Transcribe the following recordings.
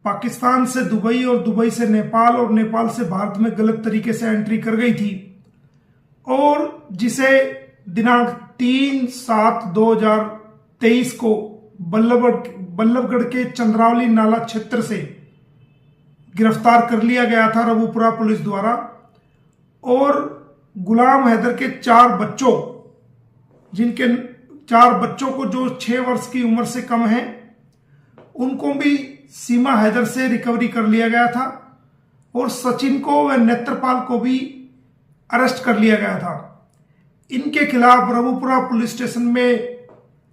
पाकिस्तान से दुबई और दुबई से नेपाल और नेपाल से भारत में गलत तरीके से एंट्री कर गई थी और जिसे दिनांक 3/7/2023 को बल्लभगढ़ के चंद्रावली नाला क्षेत्र से गिरफ्तार कर लिया गया था रबूपुरा पुलिस द्वारा। और गुलाम हैदर के 4 बच्चों, जिनके 4 बच्चों को जो 6 वर्ष की उम्र से कम है, उनको भी सीमा हैदर से रिकवरी कर लिया गया था और सचिन को व नेत्रपाल को भी अरेस्ट कर लिया गया था। इनके खिलाफ रबूपुरा पुलिस स्टेशन में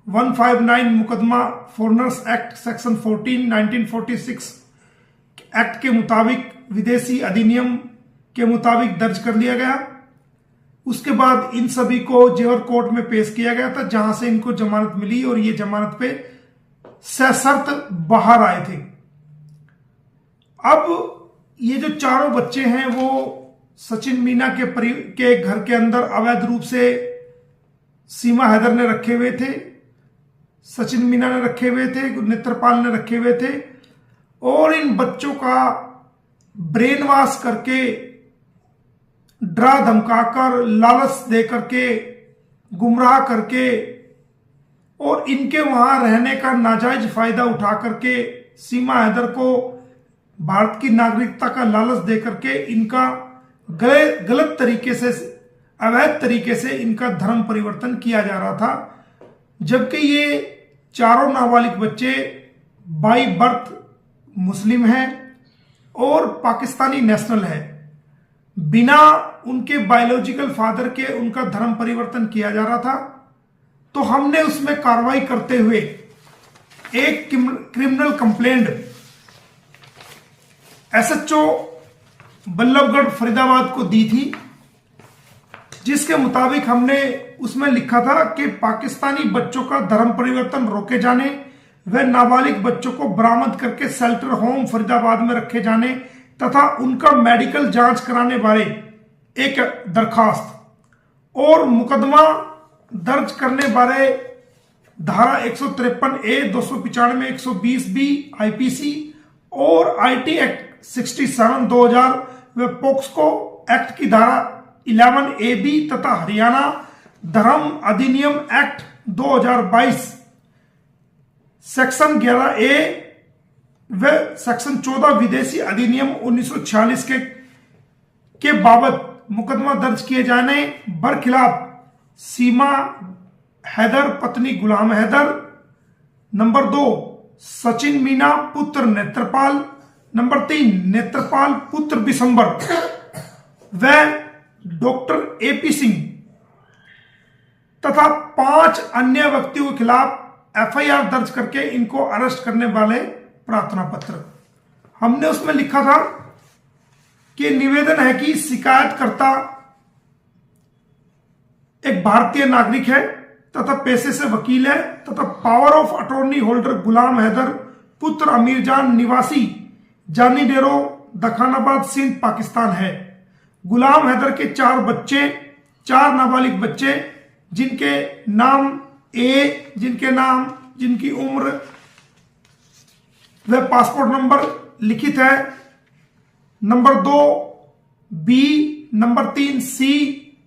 159 मुकदमा फॉरेनर्स एक्ट सेक्शन 14 1946 एक्ट के मुताबिक, विदेशी अधिनियम के मुताबिक दर्ज कर लिया गया। उसके बाद इन सभी को जेवर कोर्ट में पेश किया गया था, जहां से इनको जमानत मिली और ये जमानत पे सशर्त बाहर आए थे। अब ये जो चारों बच्चे हैं वो सचिन मीना के घर के अंदर अवैध रूप से सीमा हैदर ने रखे हुए थे, सचिन मीना ने रखे हुए थे, नेत्रपाल ने रखे हुए थे और इन बच्चों का ब्रेन वॉश करके, डरा धमकाकर, लालच दे करके, गुमराह करके और इनके वहां रहने का नाजायज फायदा उठा करके सीमा हैदर को भारत की नागरिकता का लालच दे करके इनका गलत तरीके से, अवैध तरीके से इनका धर्म परिवर्तन किया जा रहा था। जबकि ये चारों नाबालिग बच्चे बाई बर्थ मुस्लिम हैं और पाकिस्तानी नेशनल है। बिना उनके बायोलॉजिकल फादर के उनका धर्म परिवर्तन किया जा रहा था। तो हमने उसमें कार्रवाई करते हुए एक criminal complaint SHO Ballabhgarh Faridabad को दी थी, जिसके मुताबिक हमने उसमें लिखा था कि पाकिस्तानी बच्चों का धर्म परिवर्तन रोके जाने व नाबालिग बच्चों को बरामद करके शेल्टर होम फरीदाबाद में रखे जाने तथा उनका मेडिकल जांच कराने बारे एक दरखास्त और मुकदमा दर्ज करने बारे धारा 153A 295 120B आईपीसी और आईटी एक्ट 67 2000 व पोक्सको एक्ट की धारा 11AB तथा हरियाणा धर्म अधिनियम एक्ट 2022 सेक्शन 11A व सेक्शन 14 विदेशी अधिनियम 1946 के बाबत मुकदमा दर्ज किए जाने बरखिलाफ सीमा हैदर पत्नी गुलाम हैदर, नंबर 2 सचिन मीना पुत्र नेत्रपाल, नंबर 3 नेत्रपाल पुत्र बिशंबर व डॉक्टर एपी सिंह तथा 5 अन्य व्यक्तियों के खिलाफ एफआईआर दर्ज करके इनको अरेस्ट करने वाले प्रार्थना पत्र। हमने उसमें लिखा था कि निवेदन है कि शिकायतकर्ता एक भारतीय नागरिक है तथा पेशे से वकील है तथा पावर ऑफ अटॉर्नी होल्डर गुलाम हैदर पुत्र अमीरजान निवासी जानी डेरो दखानाबाद सिंध पाकिस्तान है। गुलाम हैदर के 4 बच्चे, 4 नाबालिग बच्चे जिनके नाम जिनकी उम्र व पासपोर्ट नंबर लिखित है, नंबर 2 B, नंबर 3 C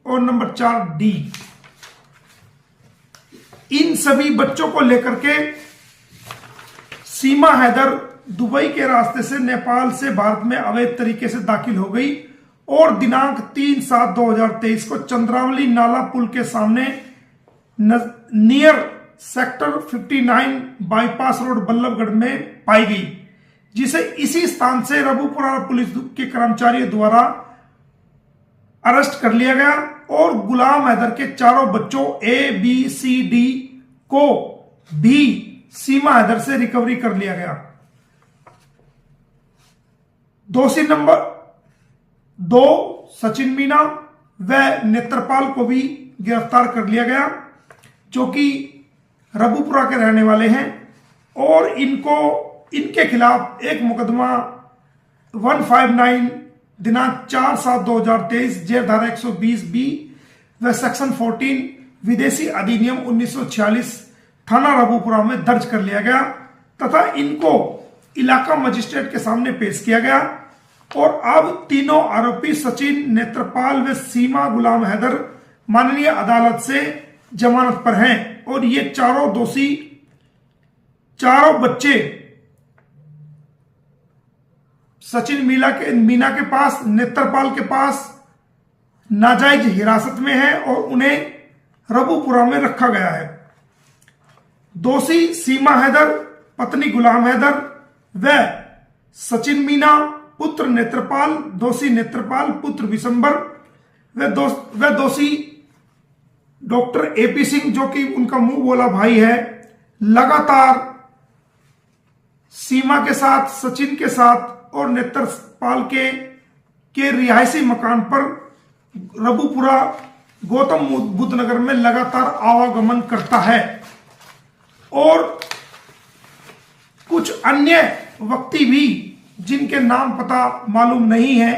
और नंबर 4 D। इन सभी बच्चों को लेकर के सीमा हैदर दुबई के रास्ते से नेपाल से भारत में अवैध तरीके से दाखिल हो गई और दिनांक 3/7/2023 को चंद्रावली नाला पुल के सामने near sector 59 bypass road Ballabhgarh में पाई गई, जिसे इसी स्थान से रबूपुरा पुलिस के कर्मचारियों द्वारा अरेस्ट कर लिया गया और गुलाम हैदर के चारों बच्चों A, B, C, D को भी सीमा हैदर से रिकवरी कर लिया गया। दोषी नंबर 2 सचिन मीना व नेत्रपाल को भी गिरफ्तार कर लिया गया, जो कि रबूपुरा के रहने वाले हैं और इनके खिलाफ एक मुकदमा 159 दिनांक 4/7/2023 जेल धारा 120B व सेक्शन 14 विदेशी अधिनियम 1946 थाना रबूपुरा में दर्ज कर लिया गया तथा इनको इलाका मजिस्ट्रेट के सामने पेश किया गया और अब तीनों आरोपी सचिन, नेत्रपाल व सीमा गुलाम हैदर माननीय अदालत से जमानत पर हैं और ये चारों दोषी, चारों बच्चे सचिन मीना के पास, नेत्रपाल के पास नाजायज हिरासत में है और उन्हें रबूपुरा में रखा गया है। दोषी सीमा हैदर, पत्नी गुलाम हैदर व सचिन मीना, पुत्र नेत्रपाल, दोषी नेत्रपाल, पुत्र विशंबर व दोषी डॉक्टर एपी सिंह जो कि उनका मुंह बोला भाई है, लगातार सीमा के साथ, सचिन के साथ और नेत्रपाल के रिहायशी मकान पर रबूपुरा गौतम बुद्ध नगर में लगातार आवागमन करता है। और कुछ अन्य व्यक्ति भी जिनके नाम पता मालूम नहीं है,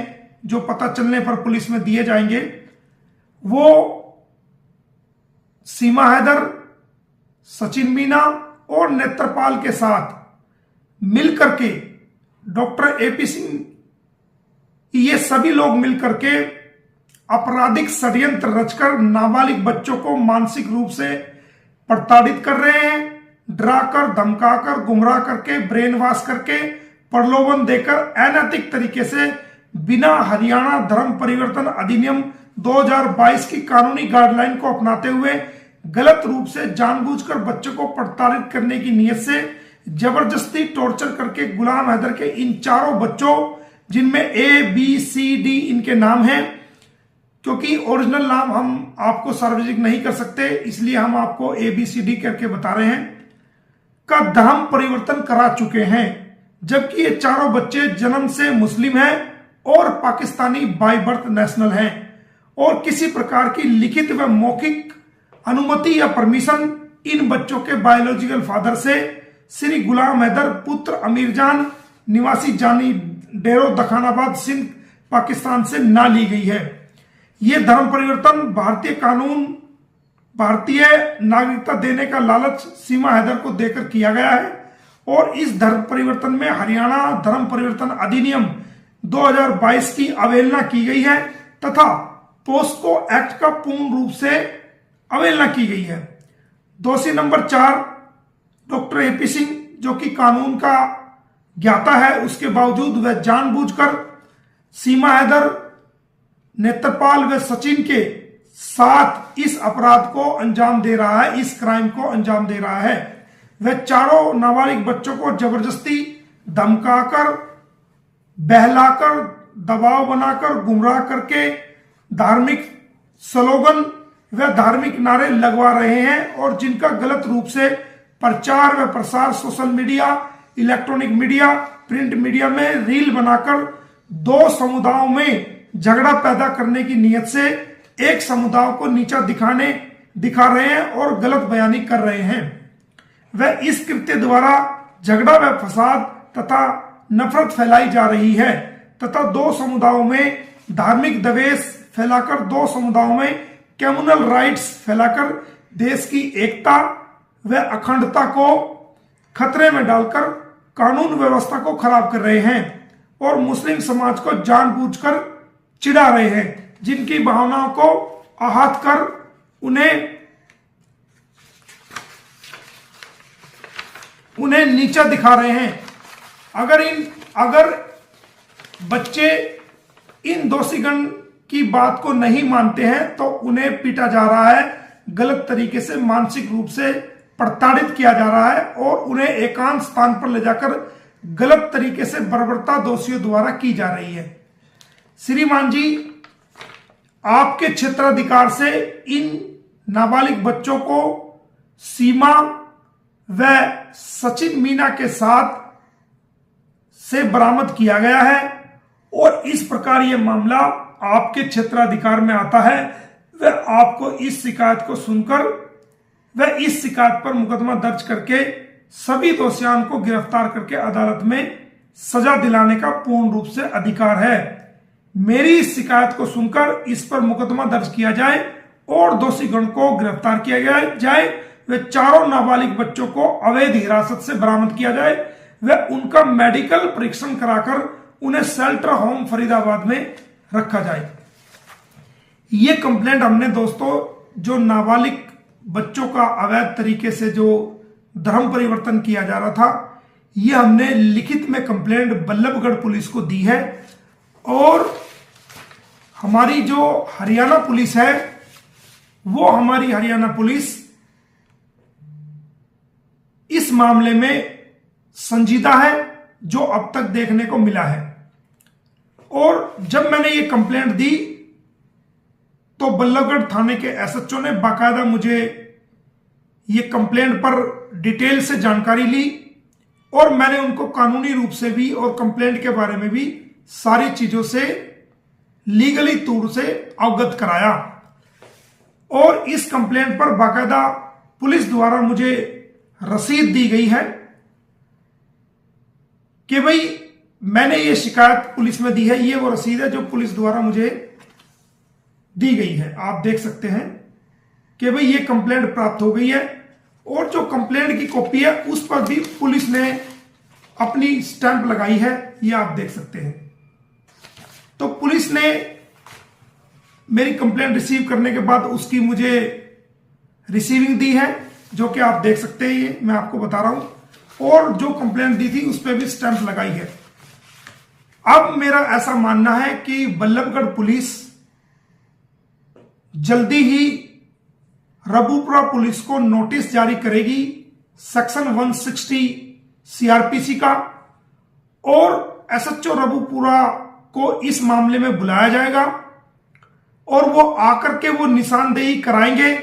जो पता चलने पर पुलिस में दिए जाएंगे, वो सीमा हैदर, सचिन मीना और नेत्रपाल के साथ मिलकर के डॉक्टर एपी सिंह, ये सभी लोग मिलकर के आपराधिक षड्यंत्र रचकर नाबालिग बच्चों को मानसिक रूप से प्रताड़ित कर रहे हैं, डराकर, धमकाकर, गुमराह करके, ब्रेन वॉश करके, प्रलोभन देकर अनैतिक तरीके से बिना हरियाणा धर्म परिवर्तन अधिनियम 2022 की कानूनी गाइडलाइन को अपनाते हुए गलत रूप से जानबूझकर बच्चों को प्रताड़ित करने की नीयत से जबरदस्ती टॉर्चर करके गुलाम हैदर के इन चारों बच्चों, जिनमें ए बी सी डी इनके नाम हैं, क्योंकि ओरिजिनल नाम हम आपको सार्वजनिक नहीं कर सकते, इसलिए हम आपको ए बी सी डी करके बता रहे हैं, का धर्म परिवर्तन करा चुके हैं। जबकि ये चारों बच्चे जन्म से मुस्लिम हैं और पाकिस्तानी बाय बर्थ नेशनल हैं और किसी प्रकार की लिखित व मौखिक अनुमति या परमिशन इन बच्चों के बायोलॉजिकल फादर से श्री गुलाम हैदर पुत्र अमीर जान निवासी जानी डेरो दखानाबाद सिंध पाकिस्तान से ना ली गई है। ये धर्म परिवर्तन भारतीय कानून, भारतीय नागरिकता देने का लालच सीमा हैदर को देकर किया गया है और इस धर्म परिवर्तन में हरियाणा धर्म परिवर्तन अधिनियम 2022 की अवहेलना की गई है तथा पोस्को एक्ट का पूर्ण रूप से अवहेलना की गई है। दोषी नंबर 4 डॉक्टर एपी सिंह, जो कि कानून का ज्ञाता है, उसके बावजूद वह जानबूझकर सीमा हैदर, नेत्रपाल व सचिन के साथ इस अपराध को अंजाम दे रहा है, इस क्राइम को अंजाम दे रहा है। वह चारों नाबालिग बच्चों को जबरदस्ती धमकाकर, बहलाकर, दबाव बनाकर, गुमराह करके धार्मिक स्लोगन व धार्मिक नारे लगवा रहे हैं और जिनका गलत रूप से प्रचार व प्रसार social media, electronic media, print media में रील बनाकर दो समुदायों में झगड़ा पैदा करने की नीयत से एक समुदाय को नीचा दिखा रहे हैं और गलत बयानी कर रहे हैं। वह इस कृत्य द्वारा झगड़ा व फसाद तथा नफरत फैलाई जा रही है तथा दो समुदायों में धार्मिक द्वेष फैलाकर, दो समुदायों में कम्युनल राइट्स फैलाकर देश की एकता व अखंडता को खतरे में डालकर कानून व्यवस्था को खराब कर रहे हैं और मुस्लिम समाज को जानबूझकर चिढ़ा रहे हैं, जिनकी भावनाओं को आहत कर उन्हें नीचा दिखा रहे हैं। अगर बच्चे इन दोषीगण की बात को नहीं मानते हैं तो उन्हें पीटा जा रहा है, गलत तरीके से मानसिक रूप से प्रताड़ित किया जा रहा है और उन्हें एकांत स्थान पर ले जाकर गलत तरीके से बर्बरता दोषियों द्वारा की जा रही है। श्रीमान जी, आपके क्षेत्राधिकार से इन नाबालिग बच्चों को सीमा व सचिन मीना के साथ से बरामद किया गया है और इस प्रकार यह मामला आपके क्षेत्राधिकार में आता है। वह आपको इस शिकायत को सुनकर वह इस शिकायत पर मुकदमा दर्ज करके सभी दोषियों को गिरफ्तार करके अदालत में सजा दिलाने का पूर्ण रूप से अधिकार है। मेरी इस शिकायत को सुनकर इस पर मुकदमा दर्ज किया जाए और दोषीगण को गिरफ्तार किया जाए। वे चारों नाबालिग बच्चों को अवैध हिरासत से बरामद किया जाए वह उनका मेडिकल परीक्षण कराकर उन्हें शेल्टर होम फरीदाबाद में रखा जाए। ये कंप्लेंट हमने दोस्तों जो नाबालिग बच्चों का अवैध तरीके से जो धर्म परिवर्तन किया जा रहा था, ये हमने लिखित में कंप्लेंट बल्लभगढ़ पुलिस को दी है। और हमारी जो हरियाणा पुलिस है, वो हमारी हरियाणा पुलिस इस मामले में संजीदा है, जो अब तक देखने को मिला है। और जब मैंने ये कंप्लेंट दी तो बल्लभगढ़ थाने के एसएचओ ने बाकायदा मुझे ये कंप्लेंट पर डिटेल से जानकारी ली और मैंने उनको कानूनी रूप से भी और कंप्लेंट के बारे में भी सारी चीजों से लीगली तौर से अवगत कराया। और इस कंप्लेंट पर बाकायदा पुलिस द्वारा मुझे रसीद दी गई है कि भाई मैंने ये शिकायत पुलिस में दी है। ये वो रसीद है जो पुलिस द्वारा मुझे दी गई है। आप देख सकते हैं कि भाई ये कंप्लेंट प्राप्त हो गई है और जो कंप्लेंट की कॉपी है उस पर भी पुलिस ने अपनी स्टैंप लगाई है, ये आप देख सकते हैं। तो पुलिस ने मेरी कंप्लेंट रिसीव करने के बाद उसकी मुझे रिसीविंग दी है, जो कि आप देख सकते हैं, ये मैं आपको बता रहा हूं। और जो कंप्लेंट दी थी उस पर भी स्टैंप लगाई है। अब मेरा ऐसा मानना है कि बल्लभगढ़ पुलिस जल्दी ही रबूपुरा पुलिस को नोटिस जारी करेगी सेक्शन 160 सीआरपीसी का, और एसएचओ रबूपुरा को इस मामले में बुलाया जाएगा और वो आकर के वो निशानदेही कराएंगे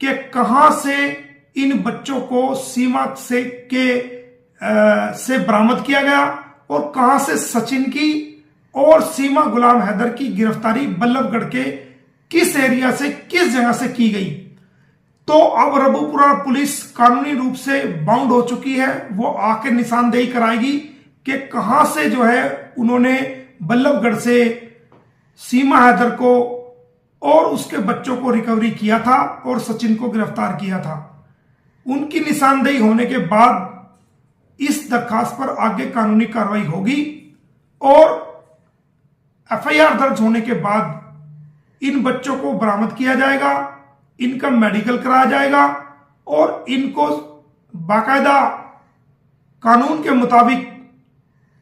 कि कहां से इन बच्चों को सीमा से बरामद किया गया और कहां से सचिन की और सीमा गुलाम हैदर की गिरफ्तारी बल्लभगढ़ के किस एरिया से, किस जगह से की गई। तो अब रबूपुरा पुलिस कानूनी रूप से बाउंड हो चुकी है। वो आके निशानदेही कराएगी कि कहां से जो है उन्होंने बल्लभगढ़ से सीमा हैदर को और उसके बच्चों को रिकवरी किया था और सचिन को गिरफ्तार किया था। उनकी निशानदेही होने के बाद इस दरखास्त पर आगे कानूनी कार्रवाई होगी और एफआईआर दर्ज होने के बाद इन बच्चों को बरामद किया जाएगा, इनका मेडिकल कराया जाएगा और इनको बाकायदा कानून के मुताबिक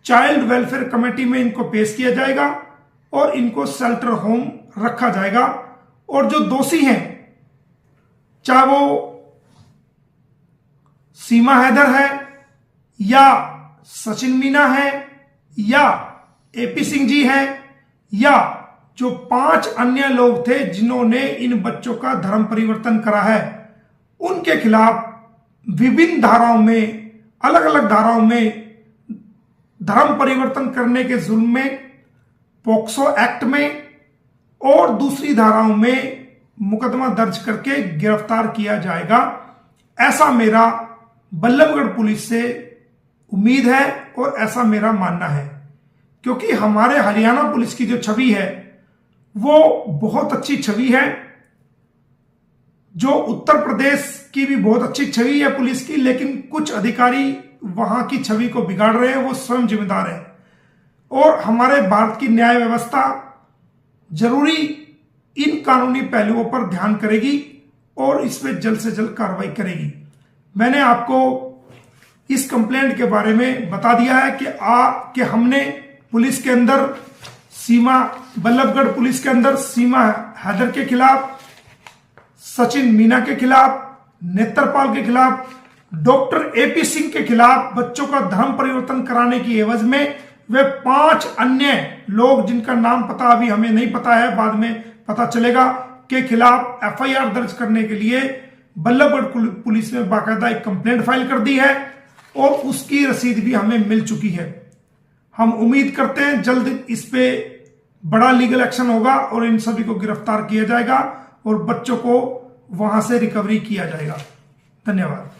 चाइल्ड वेलफेयर कमेटी में इनको पेश किया जाएगा और इनको शेल्टर होम रखा जाएगा। और जो दोषी हैं, चाहे वो सीमा हैदर है या सचिन मीना है या एपी सिंह जी है या जो 5 अन्य लोग थे जिन्होंने इन बच्चों का धर्म परिवर्तन करा है, उनके खिलाफ विभिन्न धाराओं में, अलग अलग धाराओं में धर्म परिवर्तन करने के जुल्म में, पोक्सो एक्ट में और दूसरी धाराओं में मुकदमा दर्ज करके गिरफ्तार किया जाएगा। ऐसा मेरा बल्लभगढ़ पुलिस से उम्मीद है और ऐसा मेरा मानना है, क्योंकि हमारे हरियाणा पुलिस की जो छवि है वो बहुत अच्छी छवि है। जो उत्तर प्रदेश की भी बहुत अच्छी छवि है पुलिस की, लेकिन कुछ अधिकारी वहां की छवि को बिगाड़ रहे हैं, वो स्वयं जिम्मेदार है। और हमारे भारत की न्याय व्यवस्था जरूरी इन कानूनी पहलुओं पर ध्यान करेगी और इस पर जल्द से जल्द कार्रवाई करेगी। मैंने आपको इस कंप्लेंट के बारे में बता दिया है कि हमने पुलिस के अंदर बल्लभगढ़ पुलिस के अंदर सीमा हैदर के खिलाफ, सचिन मीना के खिलाफ, नेत्रपाल के खिलाफ, डॉक्टर एपी सिंह के खिलाफ बच्चों का धर्म परिवर्तन कराने की एवज में वे 5 अन्य लोग जिनका नाम पता अभी हमें नहीं पता है, बाद में पता चलेगा, के खिलाफ एफआईआर दर्ज करने के लिए बल्लभगढ़ पुलिस ने बाकायदा एक कंप्लेंट फाइल कर दी है और उसकी रसीद भी हमें मिल चुकी है। हम उम्मीद करते हैं जल्द इस पे बड़ा लीगल एक्शन होगा और इन सभी को गिरफ्तार किया जाएगा और बच्चों को वहां से रिकवरी किया जाएगा। धन्यवाद।